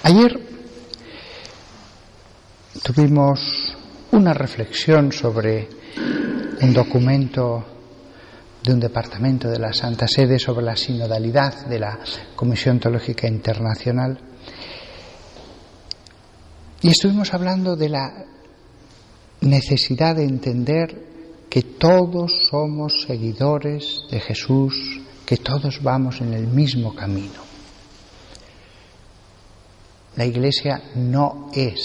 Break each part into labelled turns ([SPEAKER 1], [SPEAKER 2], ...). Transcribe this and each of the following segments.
[SPEAKER 1] Ayer tuvimos una reflexión sobre un documento de un departamento de la Santa Sede sobre la sinodalidad de la Comisión Teológica Internacional, y estuvimos hablando de la necesidad de entender que todos somos seguidores de Jesús, que todos vamos en el mismo camino. La Iglesia no es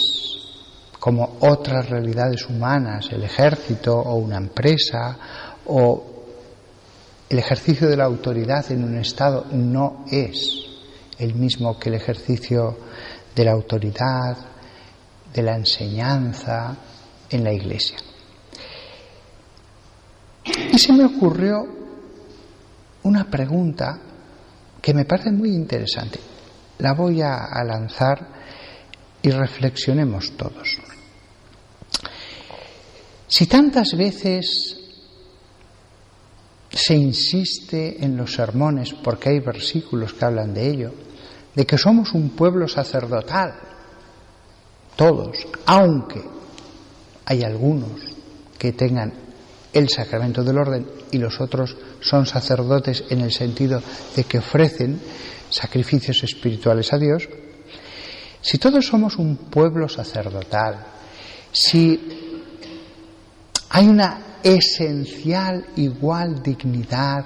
[SPEAKER 1] como otras realidades humanas, el ejército o una empresa o el ejercicio de la autoridad en un Estado no es el mismo que el ejercicio de la autoridad, de la enseñanza en la Iglesia. Y se me ocurrió una pregunta que me parece muy interesante. La voy a lanzar y reflexionemos todos. Si tantas veces se insiste en los sermones, porque hay versículos que hablan de ello, de que somos un pueblo sacerdotal, todos, aunque hay algunos que tengan el sacramento del orden y los otros son sacerdotes en el sentido de que ofrecen sacrificios espirituales a Dios, si todos somos un pueblo sacerdotal, si hay una esencial igual dignidad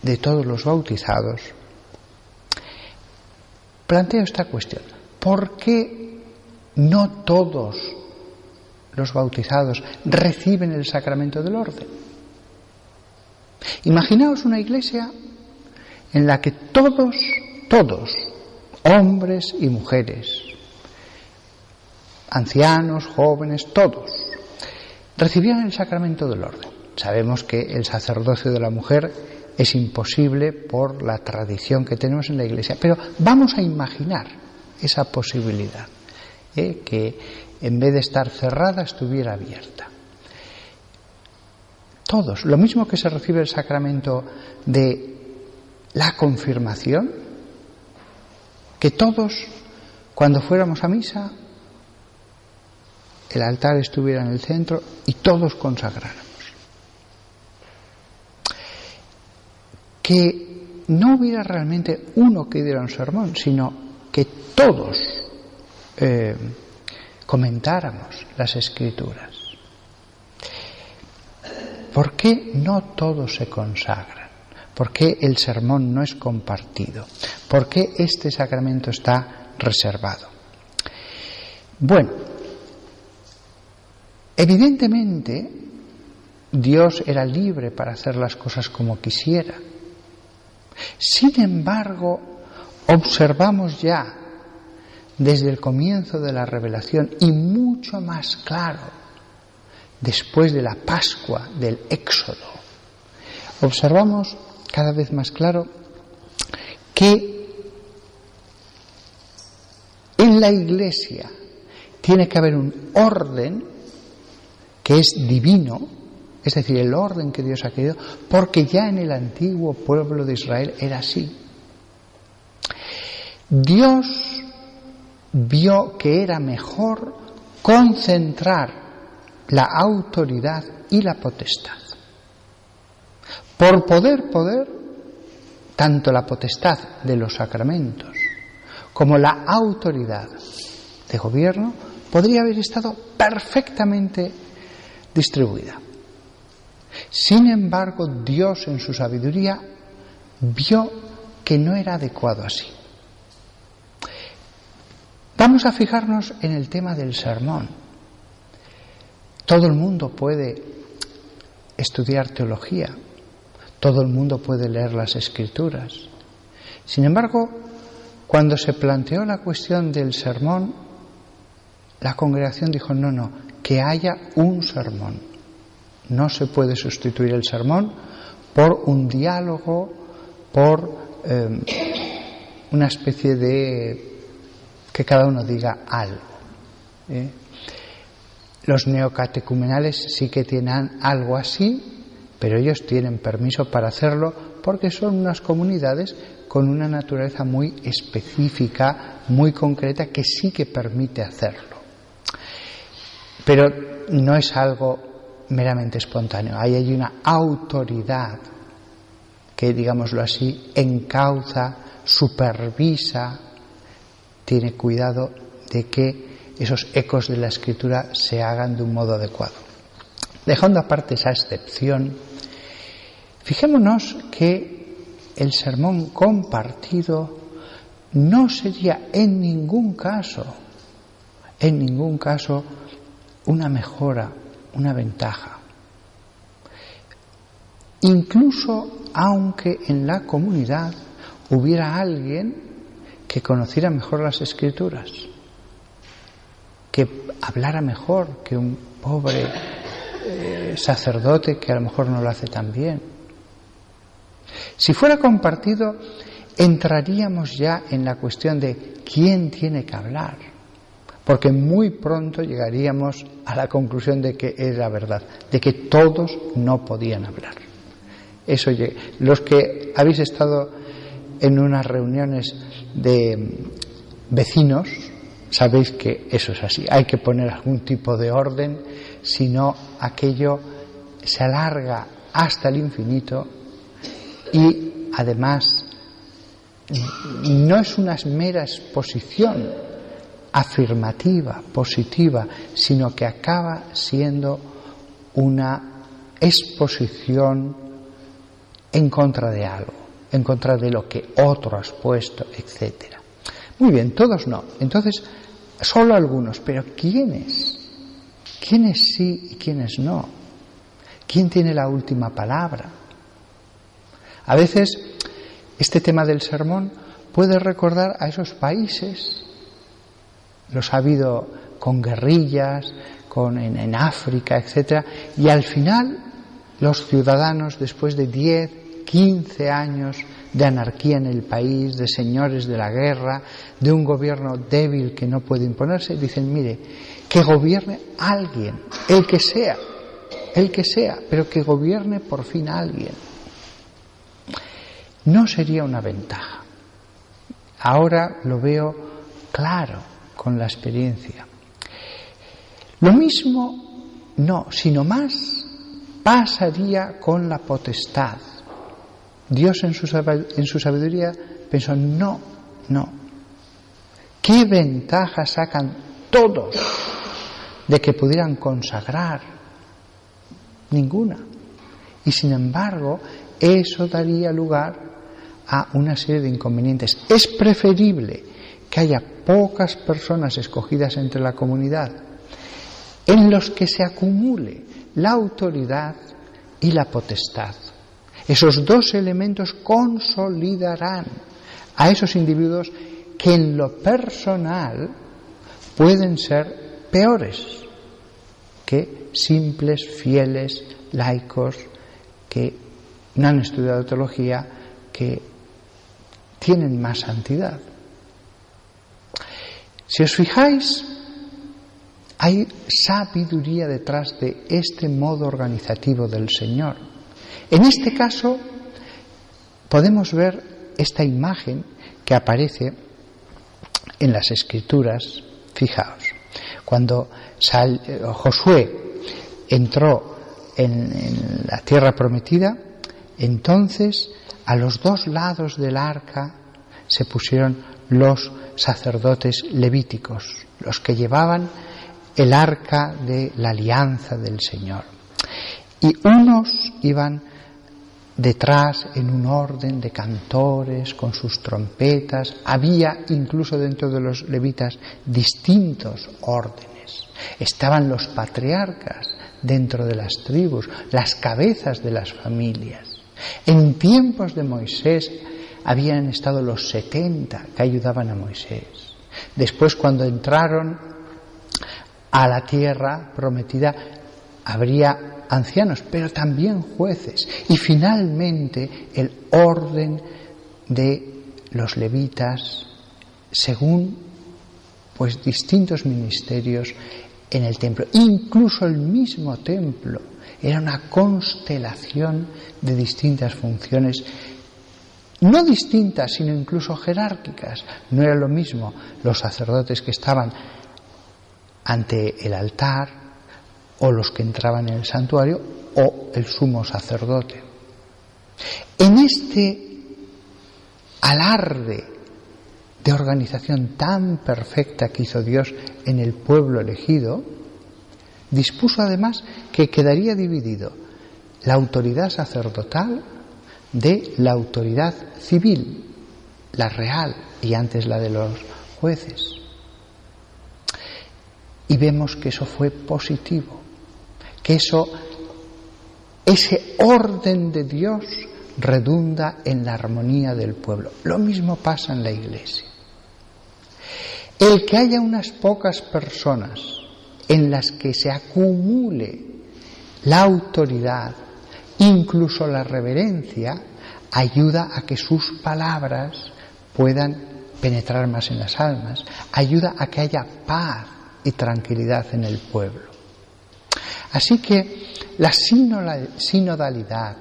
[SPEAKER 1] de todos los bautizados, planteo esta cuestión: ¿por qué no todos los bautizados reciben el sacramento del orden? Imaginaos una iglesia en la que todos, hombres y mujeres, ancianos, jóvenes, todos, recibían el sacramento del orden. Sabemos que el sacerdocio de la mujer es imposible por la tradición que tenemos en la Iglesia, pero vamos a imaginar esa posibilidad, que en vez de estar cerrada estuviera abierta. Todos, lo mismo que se recibe el sacramento de la confirmación, que todos, cuando fuéramos a misa, el altar estuviera en el centro y todos consagráramos. Que no hubiera realmente uno que diera un sermón, sino que todos comentáramos las Escrituras. ¿Por qué no todos se consagran? ¿Por qué el sermón no es compartido? ¿Por qué este sacramento está reservado? Bueno, evidentemente Dios era libre para hacer las cosas como quisiera. Sin embargo, observamos ya desde el comienzo de la revelación, y mucho más claro después de la Pascua, del Éxodo, observamos cada vez más claro que en la Iglesia tiene que haber un orden que es divino, es decir, el orden que Dios ha querido, porque ya en el antiguo pueblo de Israel era así. Dios vio que era mejor concentrar la autoridad y la potestad. Por poder, tanto la potestad de los sacramentos como la autoridad de gobierno podría haber estado perfectamente distribuida. Sin embargo, Dios en su sabiduría vio que no era adecuado así. Vamos a fijarnos en el tema del sermón. Todo el mundo puede estudiar teología, todo el mundo puede leer las Escrituras. Sin embargo, cuando se planteó la cuestión del sermón, la congregación dijo: no, que haya un sermón. No se puede sustituir el sermón por un diálogo, por una especie de que cada uno diga algo. Los neocatecumenales sí que tienen algo así, pero ellos tienen permiso para hacerlo porque son unas comunidades con una naturaleza muy específica, muy concreta, que sí que permite hacerlo. Pero no es algo meramente espontáneo. Ahí hay una autoridad que, digámoslo así, encauza, supervisa, tiene cuidado de que esos ecos de la Escritura se hagan de un modo adecuado. Dejando aparte esa excepción, fijémonos que el sermón compartido no sería en ningún caso una mejora, una ventaja. Incluso aunque en la comunidad hubiera alguien que conociera mejor las Escrituras, que hablara mejor que un pobre sacerdote que a lo mejor no lo hace tan bien. Si fuera compartido, entraríamos ya en la cuestión de quién tiene que hablar, porque muy pronto llegaríamos a la conclusión de que era verdad, de que todos no podían hablar. Eso, los que habéis estado en unas reuniones de vecinos, sabéis que eso es así. Hay que poner algún tipo de orden, si no aquello se alarga hasta el infinito y además no es una mera exposición afirmativa, positiva, sino que acaba siendo una exposición en contra de algo, en contra de lo que otro ha expuesto, etcétera. Muy bien, todos no. Entonces, solo algunos, pero ¿quiénes? ¿Quiénes sí y quiénes no? ¿Quién tiene la última palabra? A veces, este tema del sermón puede recordar a esos países. Los ha habido con guerrillas, en África, etcétera, y al final los ciudadanos, después de 10, 15 años de anarquía en el país, de señores de la guerra, de un gobierno débil que no puede imponerse, dicen, mire, que gobierne alguien, el que sea, pero que gobierne por fin alguien. No sería una ventaja. Ahora lo veo claro con la experiencia. Lo mismo, no, sino más, pasaría con la potestad. Dios en su sabiduría pensó, no. ¿Qué ventaja sacan todos de que pudieran consagrar? Ninguna. Y sin embargo, eso daría lugar a una serie de inconvenientes. Es preferible que haya pocas personas escogidas entre la comunidad en los que se acumule la autoridad y la potestad. Esos dos elementos consolidarán a esos individuos que en lo personal pueden ser peores que simples, fieles, laicos que no han estudiado teología, que tienen más santidad. Si os fijáis, hay sabiduría detrás de este modo organizativo del Señor. En este caso, podemos ver esta imagen que aparece en las Escrituras. Fijaos, cuando Josué entró en la tierra prometida, entonces a los dos lados del arca se pusieron los sacerdotes levíticos, los que llevaban el arca de la alianza del Señor. Y unos iban detrás en un orden de cantores con sus trompetas. Había incluso dentro de los levitas distintos órdenes. Estaban los patriarcas dentro de las tribus, las cabezas de las familias. En tiempos de Moisés habían estado los 70 que ayudaban a Moisés. Después, cuando entraron a la tierra prometida, habría ancianos, pero también jueces. Y finalmente el orden de los levitas según distintos ministerios en el templo. Incluso el mismo templo era una constelación de distintas funciones no distintas, sino incluso jerárquicas. No era lo mismo los sacerdotes que estaban ante el altar o los que entraban en el santuario o el sumo sacerdote. En este alarde de organización tan perfecta que hizo Dios en el pueblo elegido, dispuso además que quedaría dividido la autoridad sacerdotal de la autoridad civil, la real y antes la de los jueces. Y vemos que eso fue positivo, que ese orden de Dios redunda en la armonía del pueblo. Lo mismo pasa en la Iglesia. El que haya unas pocas personas en las que se acumule la autoridad, incluso la reverencia, ayuda a que sus palabras puedan penetrar más en las almas, ayuda a que haya paz y tranquilidad en el pueblo. Así que la sinodalidad,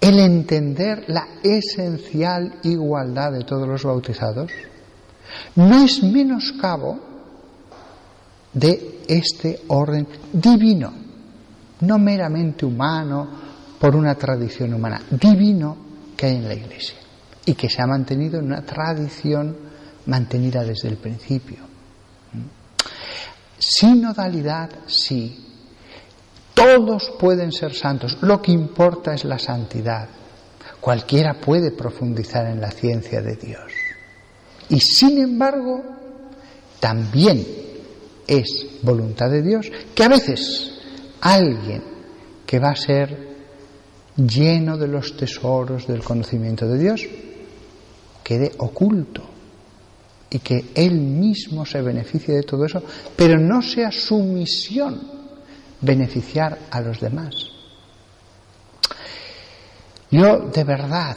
[SPEAKER 1] el entender la esencial igualdad de todos los bautizados, no es menoscabo de este orden divino, no meramente humano por una tradición humana, divino que hay en la Iglesia y que se ha mantenido en una tradición mantenida desde el principio. Sinodalidad, sí. Todos pueden ser santos, lo que importa es la santidad. Cualquiera puede profundizar en la ciencia de Dios. Y sin embargo, también es voluntad de Dios que a veces alguien que va a ser lleno de los tesoros del conocimiento de Dios quede oculto y que él mismo se beneficie de todo eso, pero no sea su misión beneficiar a los demás. Yo de verdad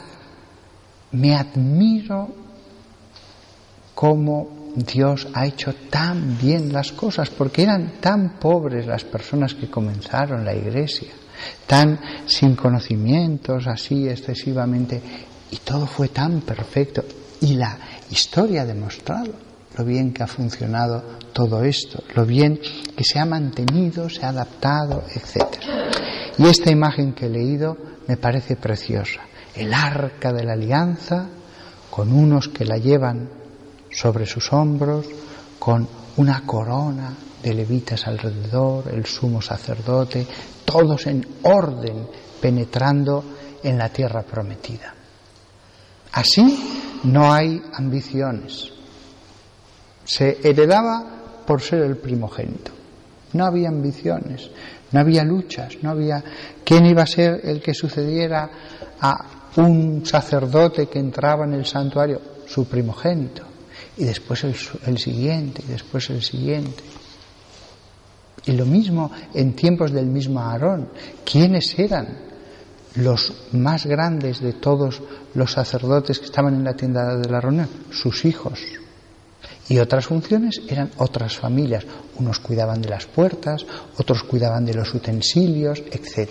[SPEAKER 1] me admiro cómo Dios ha hecho tan bien las cosas, porque eran tan pobres las personas que comenzaron la Iglesia, tan sin conocimientos, así excesivamente, y todo fue tan perfecto. Y la historia ha demostrado lo bien que ha funcionado todo esto, lo bien que se ha mantenido, se ha adaptado, etc. Y esta imagen que he leído me parece preciosa. El arca de la alianza, con unos que la llevan sobre sus hombros, con una corona de levitas alrededor, el sumo sacerdote, todos en orden, penetrando en la tierra prometida. Así no hay ambiciones. Se heredaba por ser el primogénito. No había ambiciones, no había luchas, no había quién iba a ser el que sucediera a un sacerdote que entraba en el santuario, su primogénito, y después el siguiente, y después el siguiente. Y lo mismo en tiempos del mismo Aarón. ¿Quiénes eran los más grandes de todos los sacerdotes que estaban en la tienda de la reunión? Sus hijos. Y otras funciones eran otras familias. Unos cuidaban de las puertas, otros cuidaban de los utensilios, etc.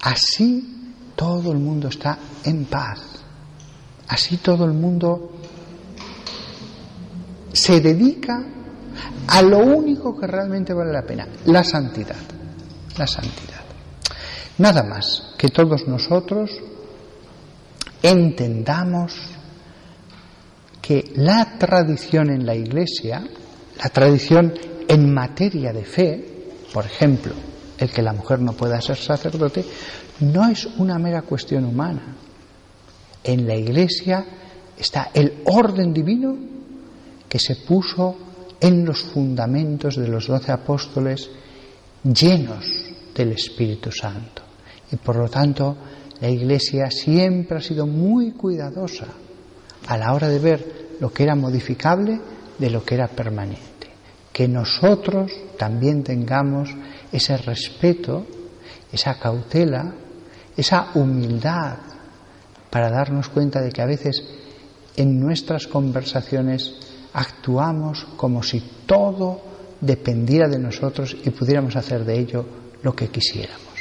[SPEAKER 1] Así todo el mundo está en paz. Así todo el mundo se dedica a lo único que realmente vale la pena, la santidad. La santidad. Nada más que todos nosotros entendamos que la tradición en la Iglesia, la tradición en materia de fe, por ejemplo, el que la mujer no pueda ser sacerdote, no es una mera cuestión humana. En la Iglesia está el orden divino que se puso en los fundamentos de los 12 apóstoles, llenos del Espíritu Santo. Y por lo tanto, la Iglesia siempre ha sido muy cuidadosa a la hora de ver lo que era modificable de lo que era permanente. Que nosotros también tengamos ese respeto, esa cautela, esa humildad para darnos cuenta de que a veces en nuestras conversaciones actuamos como si todo dependiera de nosotros y pudiéramos hacer de ello lo que quisiéramos.